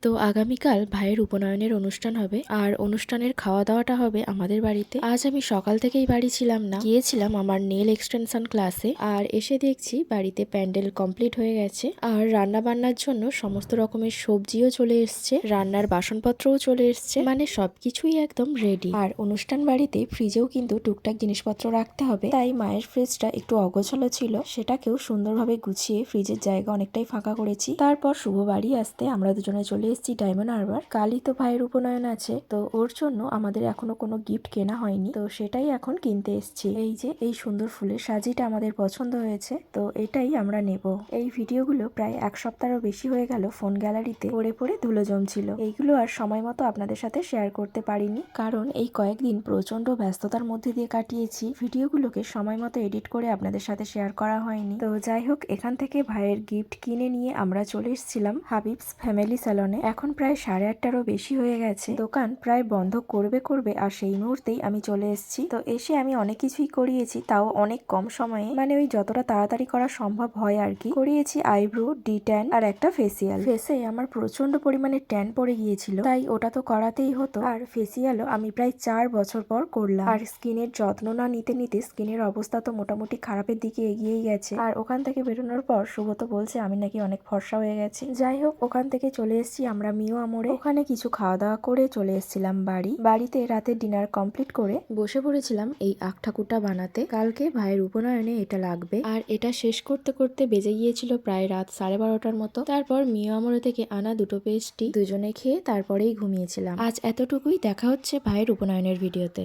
তো আগামীকাল ভাইয়ের উপনয়নের অনুষ্ঠান হবে, আর অনুষ্ঠানের খাওয়া দাওয়াটা হবে আমাদের বাড়িতে। আজ আমি সকাল থেকেই বাড়ি ছিলাম না, গিয়েছিলাম আমার নেল এক্সটেনশন ক্লাসে। আর এসে দেখছি বাড়িতে প্যান্ডেল কমপ্লিট হয়ে গেছে, আর রান্না বান্নার জন্য সমস্ত রকমের সবজিও চলে এসছে, রান্নার বাসনপত্রও চলে এসছে, মানে সবকিছুই একদম রেডি। আর অনুষ্ঠান বাড়িতে ফ্রিজেও কিন্তু টুকটাক জিনিসপত্র রাখতে হবে, তাই মায়ের ফ্রিজটা একটু অগোছালো ছিল, সেটাকেও সুন্দরভাবে গুছিয়ে ফ্রিজের জায়গা অনেকটাই ফাঁকা করেছি। তারপর শুভ বাড়ি আসতে আমরা দুজনে চলে এসেছি ডায়মন্ড হারবার। কালই তো ভাইয়ের উপনয়ন আছে, তো ওর জন্য আমাদের এখনো কোনো গিফট কেনা হয়নি, তো সেটাই এখন কিনতে এসেছি। এই যে এই সুন্দর ফুলের সাজিটা আমাদের পছন্দ হয়েছে, তো এটাই আমরা নেব। এই ভিডিওগুলো প্রায় এক সপ্তাহেরও বেশি হয়ে গেল ফোন গ্যালারিতে পড়ে পড়ে ধুলো জমছিল। এইগুলো আর সময় মতো আপনাদের সাথে শেয়ার করতে পারিনি, কারণ এই কয়েকদিন প্রচন্ড ব্যস্ততার মধ্যে দিয়ে কাটিয়েছি। ভিডিওগুলোকে সময় মতো এডিট করে আপনাদের সাথে শেয়ার করা হয়নি। তো যাই হোক, এখান থেকে ভাইয়ের গিফট কিনে নিয়ে আমরা চলে এসেছিলাম হাবিবস ফ্যামিলি স্যালনে। এখন প্রায় 8:30টারও বেশি হয়ে গেছে, দোকান প্রায় বন্ধ করবে আর সেই মুহূর্তেই আমি চলে এসেছি। তো এসে আমি অনেক কিছুই করিয়েছি, তাও অনেক কম সময়ে, মানে ওই যতটা তাড়াতাড়ি করা সম্ভব হয় আর কি। করিয়েছি আইব্রো, ডি-ট্যান আর একটা ফেসিয়াল। ফেসে আমার প্রচন্ড পরিমাণে ট্যান পড়ে গিয়েছিল, তাই ওটা তো করাতেই হতো। আর ফেসিয়ালও আমি প্রায় 4 বছর পর করলাম। আর স্কিনের যত্ন না নিতে নিতে স্কিনের অবস্থা তো মোটামুটি খারাপের দিকে এগিয়েই গেছে। আর ওখান থেকে বেরোনোর পর শুভ তো বলছে আমি নাকি অনেক ফর্সা হয়ে গেছি। যাই হোক, ওখান থেকে চলে এসেছি আমরা মিও আমরে। ওখানে কিছু খাওয়া দাওয়া করে চলে এসেছিলাম বাড়িতে। রাতে ডিনার কমপ্লিট করে বসে পড়েছিলাম এই আখ ঠাকুরটা বানাতে। কালকে ভাইয়ের উপনয়নে এটা লাগবে, আর এটা শেষ করতে করতে বেজে গিয়েছিল প্রায় রাত 12:30টার মতো। তারপর মিও আমরে থেকে আনা দুটো পেস্ট্রি দুজনে খেয়ে তারপরেই ঘুমিয়েছিলাম। আজ এতটুকুই, দেখা হচ্ছে ভাইয়ের উপনয়নের ভিডিওতে।